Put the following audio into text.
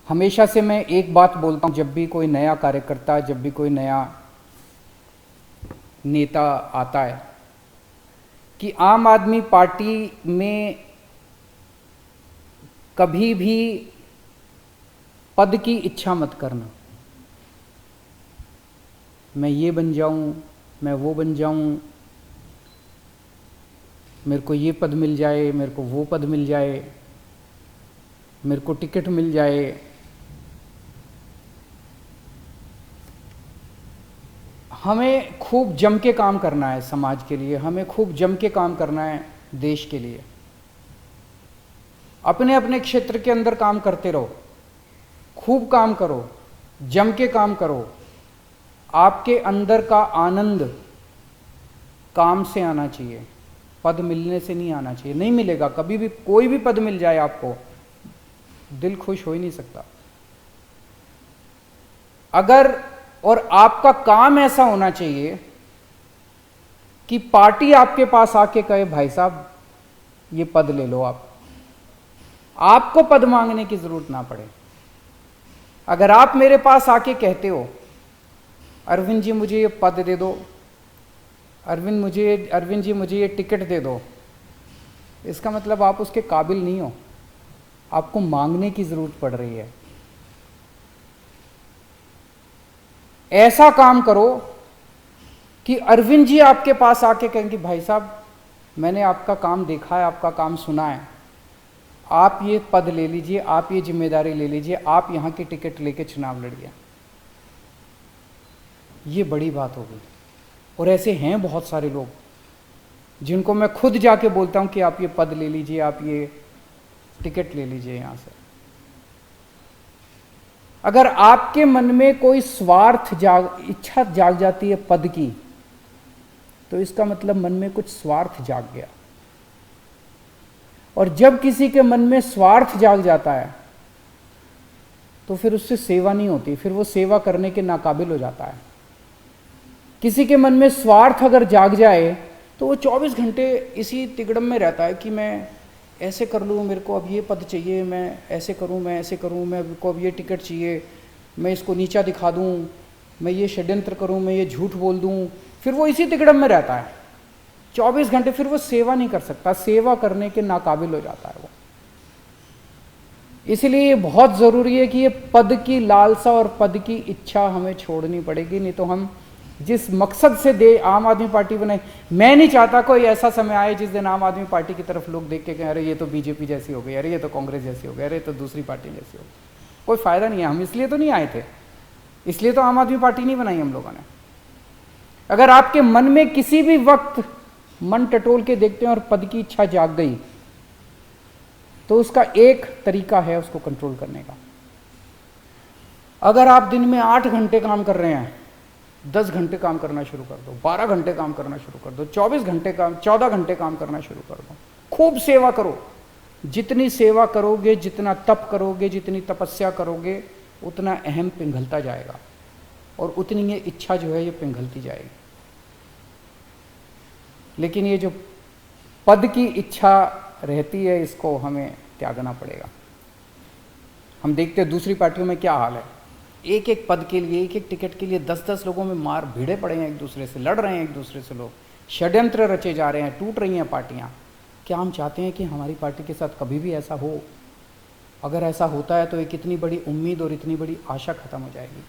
हमेशा से मैं एक बात बोलता हूँ, जब भी कोई नया कार्यकर्ता, जब भी कोई नया नेता आता है, कि आम आदमी पार्टी में कभी भी पद की इच्छा मत करना। मैं ये बन जाऊं, मैं वो बन जाऊं, मेरे को ये पद मिल जाए, मेरे को वो पद मिल जाए, मेरे को टिकट मिल जाए। हमें खूब जम के काम करना है समाज के लिए, हमें खूब जम के काम करना है देश के लिए। अपने अपने क्षेत्र के अंदर काम करते रहो, खूब काम करो, जम के काम करो। आपके अंदर का आनंद काम से आना चाहिए, पद मिलने से नहीं आना चाहिए। नहीं मिलेगा कभी भी, कोई भी पद मिल जाए आपको, दिल खुश हो ही नहीं सकता। अगर और आपका काम ऐसा होना चाहिए कि पार्टी आपके पास आके कहे भाई साहब ये पद ले लो, आपको पद मांगने की जरूरत ना पड़े। अगर आप मेरे पास आके कहते हो अरविंद जी मुझे ये पद दे दो, अरविंद जी मुझे ये टिकट दे दो, इसका मतलब आप उसके काबिल नहीं हो, आपको मांगने की जरूरत पड़ रही है। ऐसा काम करो कि अरविंद जी आपके पास आके कहें कि भाई साहब मैंने आपका काम देखा है, आपका काम सुना है, आप ये पद ले लीजिए, आप ये जिम्मेदारी ले लीजिए, आप यहाँ की टिकट लेके चुनाव लड़िए। ये बड़ी बात होगी। और ऐसे हैं बहुत सारे लोग जिनको मैं खुद जाके बोलता हूँ कि आप ये पद ले लीजिए, आप ये टिकट ले लीजिए यहाँ से। अगर आपके मन में कोई इच्छा जाग जाती है पद की, तो इसका मतलब मन में कुछ स्वार्थ जाग गया। और जब किसी के मन में स्वार्थ जाग जाता है तो फिर उससे सेवा नहीं होती, फिर वो सेवा करने के नाकाबिल हो जाता है। किसी के मन में स्वार्थ अगर जाग जाए तो वो 24 घंटे इसी तिगड़म में रहता है कि मैं ऐसे कर लूँ, मेरे को अब ये पद चाहिए, मैं ऐसे करूँ, मैं ऐसे करूँ, मेरे को अब ये टिकट चाहिए, मैं इसको नीचा दिखा दूँ, मैं ये षड्यंत्र करूँ, मैं ये झूठ बोल दूँ। फिर वो इसी तिगड़म में रहता है 24 घंटे, फिर वो सेवा नहीं कर सकता, सेवा करने के नाकाबिल हो जाता है वो। इसलिए ये बहुत ज़रूरी है कि ये पद की लालसा और पद की इच्छा हमें छोड़नी पड़ेगी, नहीं तो हम जिस मकसद से आम आदमी पार्टी बनाई, मैं नहीं चाहता कोई ऐसा समय आए जिस दिन आम आदमी पार्टी की तरफ लोग देख के कहें अरे ये तो बीजेपी जैसी हो गई, अरे ये तो कांग्रेस जैसी हो गई, अरे ये तो दूसरी पार्टी जैसी हो गई। कोई फ़ायदा नहीं है, हम इसलिए तो नहीं आए थे, इसलिए तो आम आदमी पार्टी नहीं बनाई हम लोगों ने। अगर आपके मन में किसी भी वक्त मन टटोल के देखते हैं और पद की इच्छा जाग गई, तो उसका एक तरीका है उसको कंट्रोल करने का। अगर आप दिन में 8 घंटे काम कर रहे हैं, 10 घंटे काम करना शुरू कर दो, 12 घंटे काम करना शुरू कर दो, 14 घंटे काम करना शुरू कर दो। खूब सेवा करो, जितनी सेवा करोगे, जितना तप करोगे, जितनी तपस्या करोगे, उतना अहम पिघलता जाएगा और उतनी ये इच्छा जो है ये पिघलती जाएगी। लेकिन ये जो पद की इच्छा रहती है, इसको हमें त्यागना पड़ेगा। हम देखते हैं दूसरी पार्टियों में क्या हाल है, एक एक पद के लिए, एक एक टिकट के लिए 10-10 लोगों में मार भिड़े पड़े हैं, एक दूसरे से लड़ रहे हैं, एक दूसरे से लोग षड्यंत्र रचे जा रहे हैं, टूट रही हैं पार्टियां। क्या हम चाहते हैं कि हमारी पार्टी के साथ कभी भी ऐसा हो? अगर ऐसा होता है तो एक इतनी बड़ी उम्मीद और इतनी बड़ी आशा खत्म हो जाएगी।